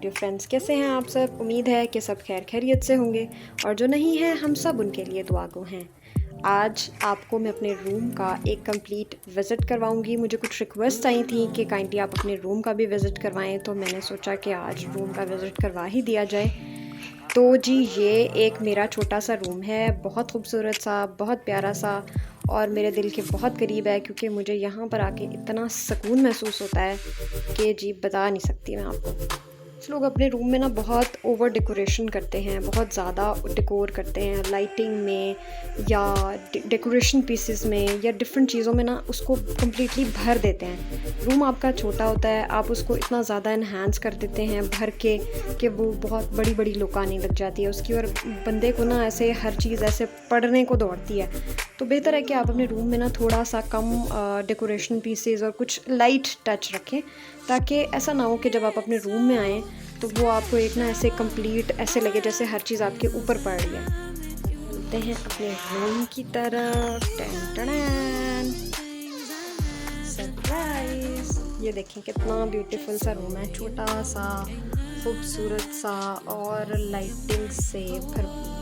Dear friends, कैसे हैं आप सब। उम्मीद है कि सब खैर खैरियत से होंगे और जो नहीं है हम सब उनके लिए दुआ गो हैं। आज आपको मैं अपने रूम का एक कंप्लीट विज़िट करवाऊंगी। मुझे कुछ रिक्वेस्ट आई थी कि काइंडली आप अपने रूम का भी विज़िट करवाएं, तो मैंने सोचा कि आज रूम का विज़िट करवा ही दिया जाए। तो जी ये एक मेरा छोटा सा रूम है, बहुत खूबसूरत सा, बहुत प्यारा सा और मेरे दिल के बहुत करीब है, क्योंकि मुझे यहाँ पर आके इतना सुकून महसूस होता है कि जी बता नहीं सकती मैं आपको। कुछ लोग अपने रूम में ना बहुत ओवर डेकोरेशन करते हैं, बहुत ज़्यादा डेकोर करते हैं लाइटिंग में या डेकोरेशन पीसेस में या डिफरेंट चीज़ों में ना उसको कम्प्लीटली भर देते हैं। रूम आपका छोटा होता है, आप उसको इतना ज़्यादा इन्हांस कर देते हैं भर के कि वो बहुत बड़ी बड़ी लुक आने लग जाती है उसकी, और बंदे को ना ऐसे हर चीज़ ऐसे पढ़ने को दौड़ती है। तो बेहतर है कि आप अपने रूम में ना थोड़ा सा कम डेकोरेशन पीसेस और कुछ लाइट टच रखें, ताकि ऐसा ना हो कि जब आप अपने रूम में आएँ तो वो आपको एक ना ऐसे कंप्लीट ऐसे लगे जैसे हर चीज़ आपके ऊपर पड़ रही है। चलते हैं अपने रूम की तरफ। टन टन सरप्राइज, ये देखें कितना ब्यूटीफुल सा रूम है, छोटा सा खूबसूरत सा और लाइटिंग से भरपूर।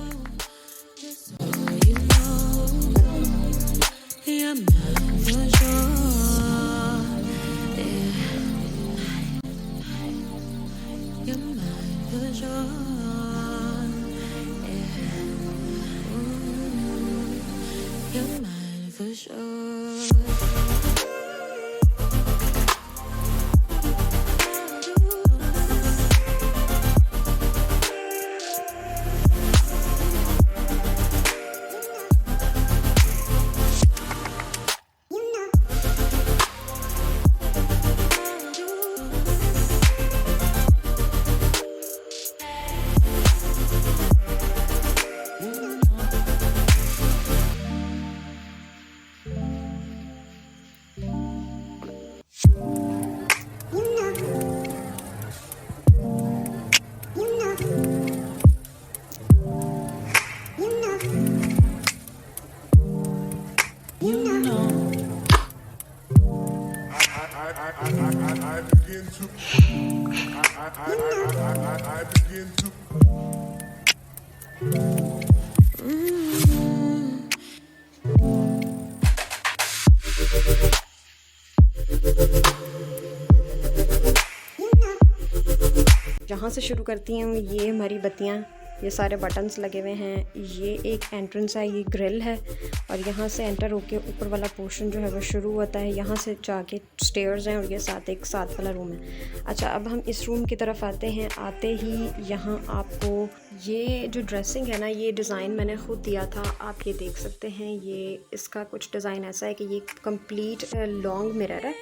यहाँ से शुरू करती हूँ। ये हमारी बत्तियाँ, ये सारे बटन्स लगे हुए हैं। ये एक एंट्रेंस है, ये ग्रिल है और यहाँ से एंटर होके ऊपर वाला पोर्शन जो है वो शुरू होता है। यहाँ से जाके स्टेयर्स हैं और ये साथ वाला रूम है। अच्छा, अब हम इस रूम की तरफ आते हैं। आते ही यहाँ आपको ये जो ड्रेसिंग है ना, ये डिज़ाइन मैंने ख़ुद दिया था, आप ये देख सकते हैं। ये इसका कुछ डिज़ाइन ऐसा है कि ये कंप्लीट लॉन्ग मिरर है,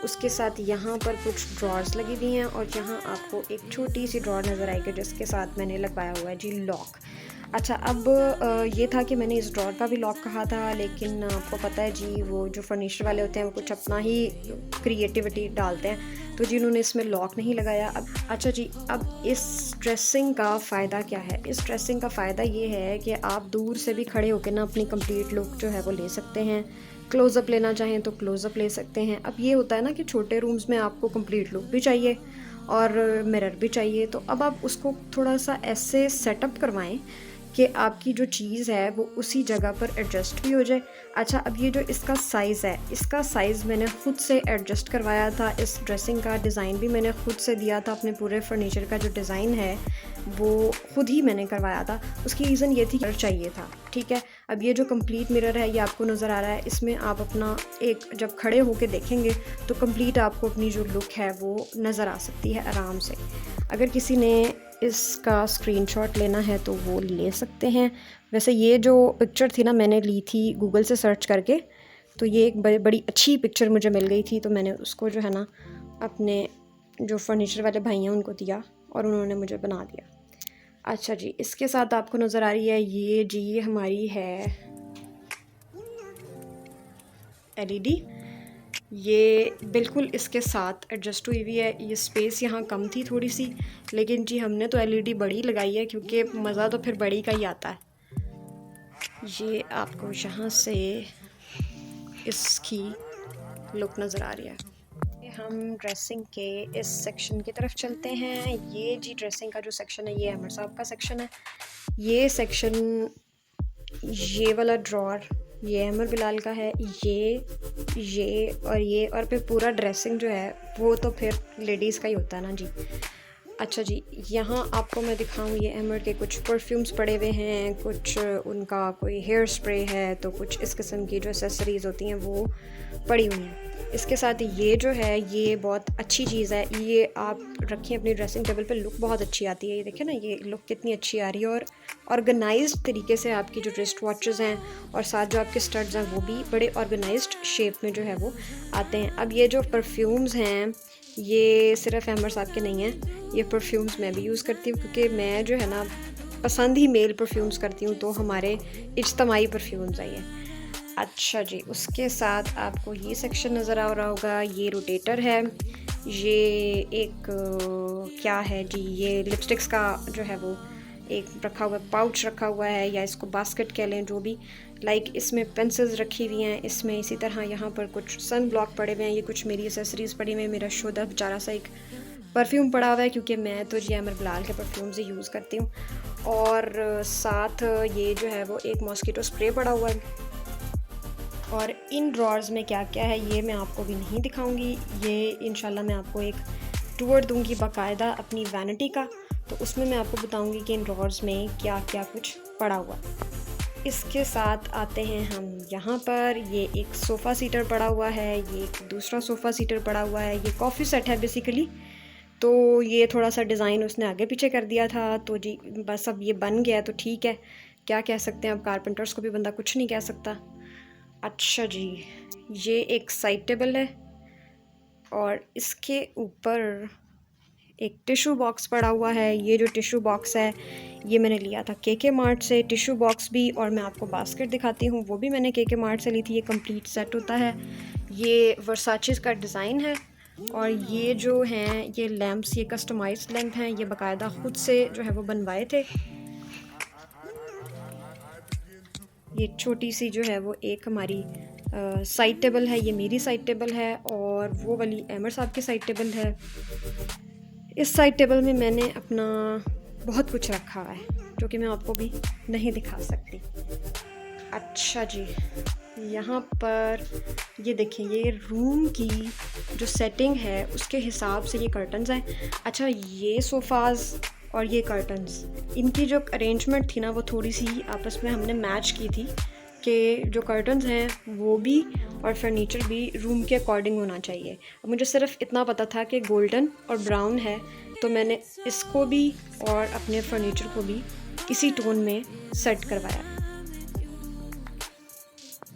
उसके साथ यहाँ पर कुछ ड्रॉर्स लगी हुई हैं और यहाँ आपको एक छोटी सी ड्रॉर नज़र आएगी जिसके साथ मैंने लगवाया हुआ है जी लॉक। अच्छा, अब ये था कि मैंने इस ड्रॉर का भी लॉक कहा था, लेकिन आपको पता है जी वो जो फर्नीचर वाले होते हैं वो कुछ अपना ही क्रिएटिविटी डालते हैं, तो जी उन्होंने इसमें लॉक नहीं लगाया। अब अच्छा जी, अब इस ड्रेसिंग का फ़ायदा क्या है। इस ड्रेसिंग का फ़ायदा ये है कि आप दूर से भी खड़े होकर ना अपनी कंप्लीट लुक जो है वो ले सकते हैं। क्लोज़अप लेना चाहें तो क्लोज़अप ले सकते हैं। अब ये होता है ना कि छोटे रूम्स में आपको कंप्लीट लुक भी चाहिए और मिरर भी चाहिए, तो अब आप उसको थोड़ा सा ऐसे सेटअप करवाएं कि आपकी जो चीज़ है वो उसी जगह पर एडजस्ट भी हो जाए। अच्छा, अब ये जो इसका साइज़ है, इसका साइज़ मैंने ख़ुद से एडजस्ट करवाया था। इस ड्रेसिंग का डिज़ाइन भी मैंने ख़ुद से दिया था। अपने पूरे फर्नीचर का जो डिज़ाइन है वो ख़ुद ही मैंने करवाया था। उसकी रीज़न ये थी कि चाहिए था, ठीक है। अब ये जो कंप्लीट मिरर है ये आपको नज़र आ रहा है, इसमें आप अपना एक जब खड़े होके देखेंगे तो कंप्लीट आपको अपनी जो लुक है वो नज़र आ सकती है आराम से। अगर किसी ने इसका स्क्रीनशॉट लेना है तो वो ले सकते हैं। वैसे ये जो पिक्चर थी ना, मैंने ली थी गूगल से सर्च करके, तो ये एक बड़ी अच्छी पिक्चर मुझे मिल गई थी, तो मैंने उसको जो है ना अपने जो फर्नीचर वाले भाई हैं उनको दिया और उन्होंने मुझे बना दिया। अच्छा जी, इसके साथ आपको नज़र आ रही है ये जी हमारी है LED। ये बिल्कुल इसके साथ एडजस्ट हुई हुई है। ये स्पेस यहाँ कम थी थोड़ी सी, लेकिन जी हमने तो LED बड़ी लगाई है क्योंकि मज़ा तो फिर बड़ी का ही आता है। ये आपको यहाँ से इसकी लुक नज़र आ रही है। हम ड्रेसिंग के इस सेक्शन की तरफ चलते हैं। ये जी ड्रेसिंग का जो सेक्शन है ये अमर साहब का सेक्शन है। ये सेक्शन, ये वाला ड्रॉर ये अमर बिलाल का है। ये और फिर पूरा ड्रेसिंग जो है वो तो फिर लेडीज़ का ही होता है ना जी। अच्छा जी, यहाँ आपको मैं दिखाऊँ, ये अमर के कुछ परफ्यूम्स पड़े हुए हैं, कुछ उनका कोई हेयर स्प्रे है, तो कुछ इस किस्म की जो एसेसरीज़ होती हैं वो पड़ी हुई हैं। इसके साथ ये जो है ये बहुत अच्छी चीज़ है, ये आप रखें अपनी ड्रेसिंग टेबल पे, लुक बहुत अच्छी आती है। ये देखिए ना, ये लुक कितनी अच्छी आ रही है और ऑर्गेनाइज्ड तरीके से आपकी जो रिस्ट वॉचेज़ हैं और साथ जो आपके स्टड्स हैं वो भी बड़े ऑर्गेनाइज्ड शेप में जो है वो आते हैं। अब ये जो परफ्यूम्स हैं ये सिर्फ अमर साहब के नहीं हैं, ये परफ्यूम्स मैं भी यूज़ करती हूँ क्योंकि मैं जो है ना पसंद ही मेल परफ्यूम्स करती हूँ, तो हमारे इज्तमाही परफ्यूम्स हैं ये। अच्छा जी, उसके साथ आपको ये सेक्शन नज़र आ रहा होगा, ये रोटेटर है। ये एक क्या है जी, ये लिपस्टिक्स का जो है वो एक रखा हुआ पाउच रखा हुआ है, या इसको बास्केट कह लें, जो भी। लाइक इसमें पेंसिल्स रखी हुई हैं, इसमें इसी तरह यहाँ पर कुछ सन ब्लॉक पड़े हुए हैं, ये कुछ मेरी एसेसरीज़ पड़ी हुई हैं। मेरा शोधा बेचारा सा एक परफ्यूम पड़ा हुआ है क्योंकि मैं तो जी अमर बिलाल के परफ्यूम्स ही यूज़ करती हूँ। और साथ ये जो है वो एक मॉस्किटो स्प्रे पड़ा हुआ है। और इन ड्रॉर्स में क्या क्या है ये मैं आपको भी नहीं दिखाऊंगी, ये इंशाल्लाह मैं आपको एक टूर दूंगी बाकायदा अपनी वैनिटी का, तो उसमें मैं आपको बताऊंगी कि इन ड्रॉर्स में क्या क्या कुछ पड़ा हुआ। इसके साथ आते हैं हम यहाँ पर, ये एक सोफ़ा सीटर पड़ा हुआ है, ये एक दूसरा सोफ़ा सीटर पड़ा हुआ है, ये कॉफ़ी सेट है बेसिकली। तो ये थोड़ा सा डिज़ाइन उसने आगे पीछे कर दिया था, तो जी बस अब ये बन गया तो ठीक है, क्या कह सकते हैं, अब कारपेंटर्स को भी बंदा कुछ नहीं कह सकता। अच्छा जी, ये एक साइड टेबल है और इसके ऊपर एक टिशू बॉक्स पड़ा हुआ है। ये जो टिशू बॉक्स है ये मैंने लिया था के मार्ट से, टिशू बॉक्स भी, और मैं आपको बास्केट दिखाती हूँ वो भी मैंने के मार्ट से ली थी। ये कंप्लीट सेट होता है। ये वर्साचेस का डिज़ाइन है और ये जो हैं ये लैम्प्स, ये कस्टमाइज्ड लैम्प हैं, ये बाकायदा ख़ुद से जो है वो बनवाए थे। ये छोटी सी जो है वो एक हमारी साइड टेबल है, ये मेरी साइड टेबल है, और वो वाली अमर साहब की साइड टेबल है। इस साइड टेबल में मैंने अपना बहुत कुछ रखा हुआ है जो कि मैं आपको भी नहीं दिखा सकती। अच्छा जी, यहाँ पर ये देखिए, ये रूम की जो सेटिंग है उसके हिसाब से ये कर्टन्स हैं। अच्छा, ये सोफ़ाज़ और ये कर्टन्स, इनकी जो अरेंजमेंट थी ना वो थोड़ी सी आपस में हमने मैच की थी कि जो कर्टन्स हैं वो भी और फर्नीचर भी रूम के अकॉर्डिंग होना चाहिए। अब मुझे सिर्फ इतना पता था कि गोल्डन और ब्राउन है, तो मैंने इसको भी और अपने फर्नीचर को भी इसी टोन में सेट करवाया।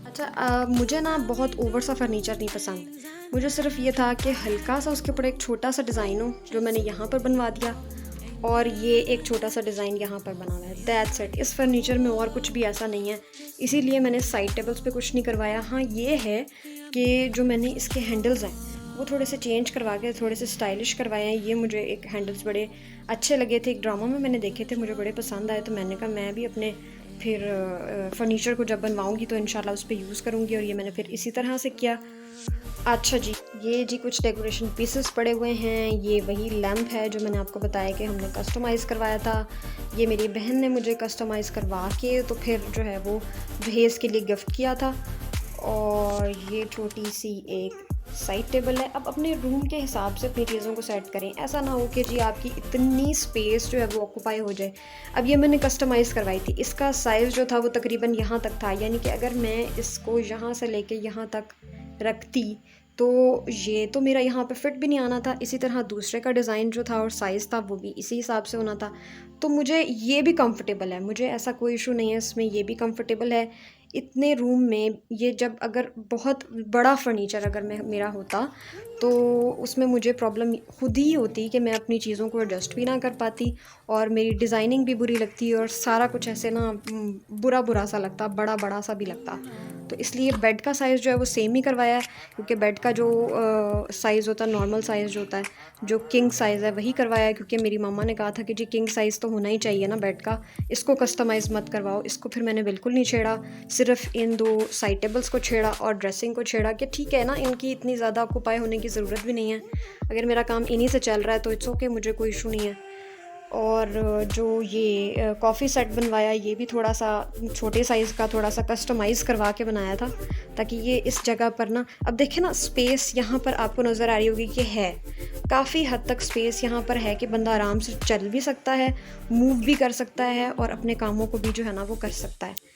अच्छा, मुझे ना बहुत ओवर सा फर्नीचर नहीं पसंद, मुझे सिर्फ ये था कि हल्का सा उसके ऊपर एक छोटा सा डिज़ाइन हो, जो मैंने यहाँ पर बनवा दिया, और ये एक छोटा सा डिज़ाइन यहाँ पर बना हुआ है, दैट्स इट। इस फर्नीचर में और कुछ भी ऐसा नहीं है, इसीलिए मैंने साइड टेबल्स पे कुछ नहीं करवाया। हाँ, ये है कि जो मैंने इसके हैंडल्स हैं वो थोड़े से चेंज करवा के थोड़े से स्टाइलिश करवाए हैं। ये मुझे एक हैंडल्स बड़े अच्छे लगे थे, एक ड्रामा में मैंने देखे थे, मुझे बड़े पसंद आए, तो मैंने कहा मैं भी अपने फिर फर्नीचर को जब बनवाऊँगी तो इंशाल्लाह उस पर यूज़ करूँगी, और ये मैंने फिर इसी तरह से किया। अच्छा जी, ये जी कुछ डेकोरेशन पीसेस पड़े हुए हैं। ये वही लैम्प है जो मैंने आपको बताया कि हमने कस्टमाइज़ करवाया था। ये मेरी बहन ने मुझे कस्टमाइज़ करवा के तो फिर जो है वो दहेज के लिए गिफ्ट किया था। और ये छोटी सी एक साइड टेबल है। अब अपने रूम के हिसाब से अपनी चीज़ों को सेट करें, ऐसा ना हो कि जी आपकी इतनी स्पेस जो है वो ऑक्यूपाई हो जाए। अब ये मैंने कस्टमाइज़ करवाई थी, इसका साइज़ जो था वो तकरीबन यहाँ तक था, यानी कि अगर मैं इसको यहाँ से लेके यहाँ तक रखती तो ये तो मेरा यहाँ पे फिट भी नहीं आना था। इसी तरह दूसरे का डिज़ाइन जो था और साइज़ था वो भी इसी हिसाब से होना था। तो मुझे ये भी कंफर्टेबल है, मुझे ऐसा कोई इशू नहीं है इसमें, ये भी कंफर्टेबल है। इतने रूम में ये जब अगर बहुत बड़ा फर्नीचर अगर मेरा होता तो उसमें मुझे प्रॉब्लम खुद ही होती कि मैं अपनी चीज़ों को एडजस्ट भी ना कर पाती, और मेरी डिज़ाइनिंग भी बुरी लगती, और सारा कुछ ऐसे ना बुरा बुरा सा लगता, बड़ा बड़ा सा भी लगता। तो इसलिए बेड का साइज़ जो है वो सेम ही करवाया है, क्योंकि बेड का जो साइज़ होता है, नॉर्मल साइज़ जो होता है, जो किंग साइज़ है वही करवाया है, क्योंकि मेरी मामा ने कहा था कि जी किंग साइज़ तो होना ही चाहिए ना बेड का, इसको कस्टमाइज़ मत करवाओ। इसको फिर मैंने बिल्कुल नहीं छेड़ा, सिर्फ इन 2 साइड टेबल्स को छेड़ा और ड्रेसिंग को छेड़ा कि ठीक है ना, इनकी इतनी ज़्यादा ऑक्यूपाई होने की ज़रूरत भी नहीं है, अगर मेरा काम इन्हीं से चल रहा है तो इट्स ओके, मुझे कोई इशू नहीं है। और जो ये कॉफ़ी सेट बनवाया, ये भी थोड़ा सा छोटे साइज़ का, थोड़ा सा कस्टमाइज़ करवा के बनाया था ताकि ये इस जगह पर ना, अब देखें ना स्पेस यहाँ पर आपको नज़र आ रही होगी कि है काफ़ी हद तक स्पेस यहाँ पर है कि बंदा आराम से चल भी सकता है, मूव भी कर सकता है और अपने कामों को भी जो है ना वो कर सकता है।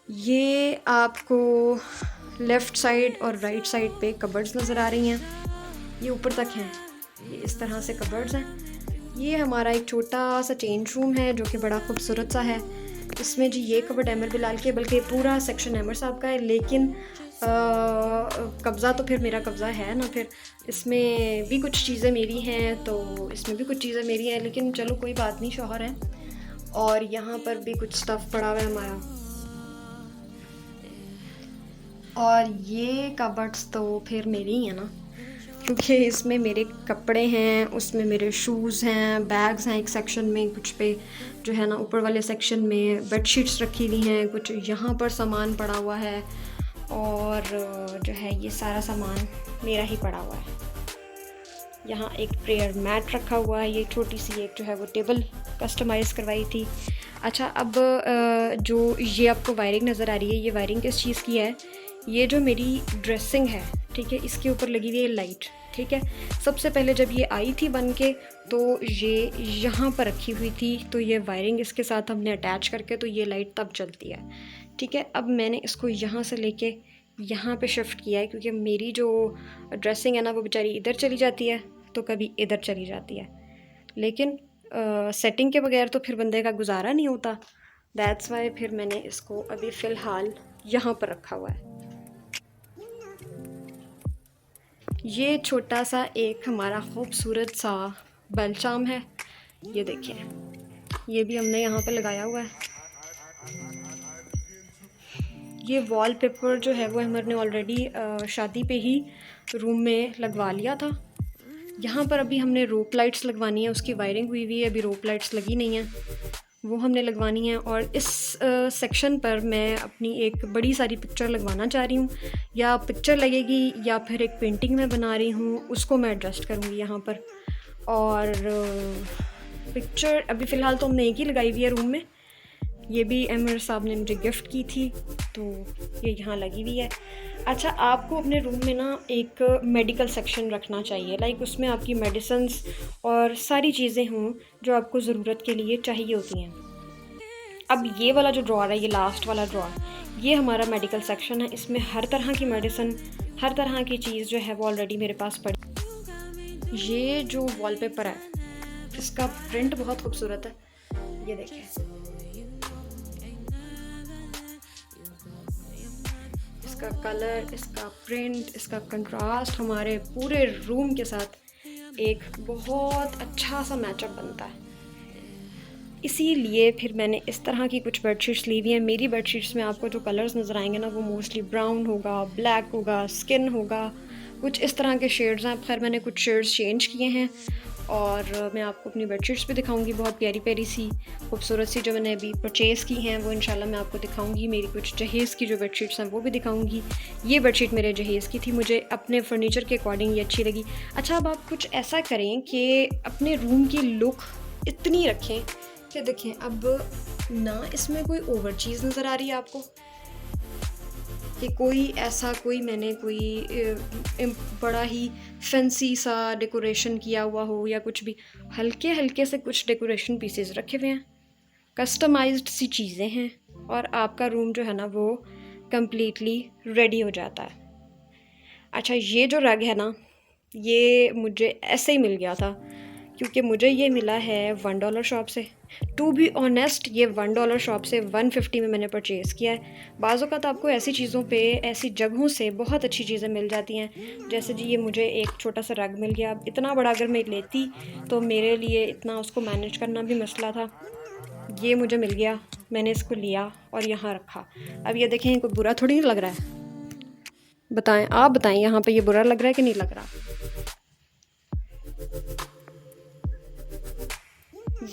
ये आपको लेफ़्ट साइड और राइट साइड पे कबर्ड्स नज़र आ रही हैं, ये ऊपर तक हैं, ये इस तरह से कबर्ड्स हैं। ये हमारा एक छोटा सा चेंज रूम है जो कि बड़ा खूबसूरत सा है। इसमें जी ये कबर्ड अहमर बिलाल की है, बल्कि पूरा सेक्शन अहमर साहब का है, लेकिन कब्ज़ा तो फिर मेरा कब्ज़ा है ना, फिर इसमें भी कुछ चीज़ें मेरी हैं तो इसमें भी कुछ चीज़ें मेरी हैं, लेकिन चलो कोई बात नहीं, शौहर है। और यहाँ पर भी कुछ स्टफ़ पड़ा हुआ है हमारा। और ये कबर्ड्स तो फिर मेरी ही है ना, क्योंकि इसमें मेरे कपड़े हैं, उसमें मेरे शूज़ हैं, बैग्स हैं एक सेक्शन में, कुछ पे जो है ना ऊपर वाले सेक्शन में बेडशीट्स रखी हुई हैं, कुछ यहाँ पर सामान पड़ा हुआ है, और जो है ये सारा सामान मेरा ही पड़ा हुआ है। यहाँ एक प्रेयर मैट रखा हुआ है, ये छोटी सी एक जो है वो टेबल कस्टमाइज़ करवाई थी। अच्छा, अब जो ये आपको वायरिंग नज़र आ रही है, ये वायरिंग किस चीज़ की है? ये जो मेरी ड्रेसिंग है, ठीक है, इसके ऊपर लगी हुई है लाइट, ठीक है। सबसे पहले जब ये आई थी बन के तो ये यहाँ पर रखी हुई थी, तो ये वायरिंग इसके साथ हमने अटैच करके तो ये लाइट तब जलती है, ठीक है। अब मैंने इसको यहाँ से लेके यहाँ पे शिफ्ट किया है, क्योंकि मेरी जो ड्रेसिंग है ना वो बेचारी इधर चली जाती है तो कभी इधर चली जाती है, लेकिन सेटिंग के बगैर तो फिर बंदे का गुजारा नहीं होता। दैट्स वाई फिर मैंने इसको अभी फ़िलहाल यहाँ पर रखा हुआ है। ये छोटा सा एक हमारा खूबसूरत सा बेलचाम है, ये देखिए, ये भी हमने यहाँ पे लगाया हुआ है। ये वॉलपेपर जो है वो हमने ऑलरेडी शादी पे ही रूम में लगवा लिया था। यहाँ पर अभी हमने रोप लाइट्स लगवानी है, उसकी वायरिंग हुई हुई है, अभी रोप लाइट्स लगी नहीं है, वो हमने लगवानी है। और इस सेक्शन पर मैं अपनी एक बड़ी सारी पिक्चर लगवाना चाह रही हूँ, या पिक्चर लगेगी या फिर एक पेंटिंग मैं बना रही हूँ, उसको मैं एडजस्ट करूँगी यहाँ पर। और पिक्चर अभी फ़िलहाल तो हमने एक ही लगाई हुई है रूम में, ये भी अमर साहब ने मुझे गिफ्ट की थी, तो ये यहाँ लगी हुई है। अच्छा, आपको अपने रूम में ना एक मेडिकल सेक्शन रखना चाहिए, लाइक उसमें आपकी मेडिसिन्स और सारी चीज़ें हों जो आपको ज़रूरत के लिए चाहिए होती हैं। अब ये वाला जो ड्रॉअर है, ये लास्ट वाला ड्रॉअर, ये हमारा मेडिकल सेक्शन है, इसमें हर तरह की मेडिसिन, हर तरह की चीज़ जो है वो ऑलरेडी मेरे पास पड़ी। ये जो वॉलपेपर है इसका प्रिंट बहुत खूबसूरत है, ये देखिए, इसका कलर, इसका प्रिंट, इसका कंट्रास्ट हमारे पूरे रूम के साथ एक बहुत अच्छा सा मैचअप बनता है। इसीलिए फिर मैंने इस तरह की कुछ बेडशीट्स ली हुई हैं। मेरी बेडशीट्स में आपको जो कलर्स नज़र आएंगे ना वो मोस्टली ब्राउन होगा, ब्लैक होगा, स्किन होगा, कुछ इस तरह के शेड्स हैं। खैर मैंने कुछ शेड्स चेंज किए हैं और मैं आपको अपनी बेडशीट्स भी दिखाऊंगी, बहुत प्यारी प्यारी सी खूबसूरत सी जो मैंने अभी परचेज़ की हैं वो इंशाल्लाह मैं आपको दिखाऊंगी। मेरी कुछ जहेज़ की जो बेडशीट्स हैं वो भी दिखाऊंगी। ये बेडशीट मेरे जहेज़ की थी, मुझे अपने फर्नीचर के अकॉर्डिंग ये अच्छी लगी। अच्छा, अब आप कुछ ऐसा करें कि अपने रूम की लुक इतनी रखें कि देखें, अब ना इसमें कोई ओवर चीज़ नज़र आ रही है आपको कि कोई ऐसा मैंने बड़ा ही फैंसी सा डेकोरेशन किया हुआ हो, या कुछ भी हल्के हल्के से कुछ डेकोरेशन पीसेस रखे हुए हैं, कस्टमाइज्ड सी चीज़ें हैं, और आपका रूम जो है ना वो कम्प्लीटली रेडी हो जाता है। अच्छा, ये जो रग है ना ये मुझे ऐसे ही मिल गया था, क्योंकि मुझे ये मिला है $1 शॉप से। टू बी ऑनेस्ट, ये $1 शॉप से 150 में मैंने परचेज़ किया है। बाज़ औक़ात आपको ऐसी चीज़ों पे, ऐसी जगहों से बहुत अच्छी चीज़ें मिल जाती हैं। जैसे जी ये मुझे एक छोटा सा रग मिल गया। अब इतना बड़ा अगर मैं लेती तो मेरे लिए इतना उसको मैनेज करना भी मसला था। ये मुझे मिल गया, मैंने इसको लिया और यहाँ रखा। अब ये देखें, कोई बुरा थोड़ी नहीं लग रहा है, बताएं, आप बताएं यहाँ पे ये बुरा लग रहा है कि नहीं लग रहा।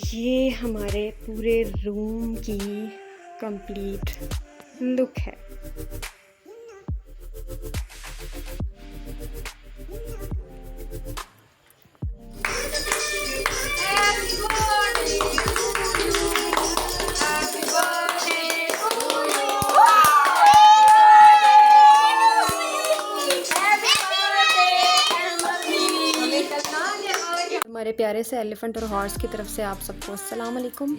ये हमारे पूरे रूम की कंप्लीट लुक है। हमारे प्यारे से एलिफेंट और हॉर्स की तरफ से आप सबको अस्सलाम वालेकुम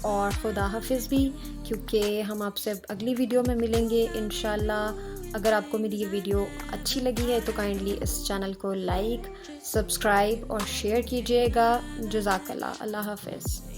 और खुदा हाफिज़ भी, क्योंकि हम आपसे अगली वीडियो में मिलेंगे इंशाल्लाह। अगर आपको मेरी ये वीडियो अच्छी लगी है तो काइंडली इस चैनल को लाइक, सब्सक्राइब और शेयर कीजिएगा। जज़ाकल्लाह। अल्लाह हाफिज़।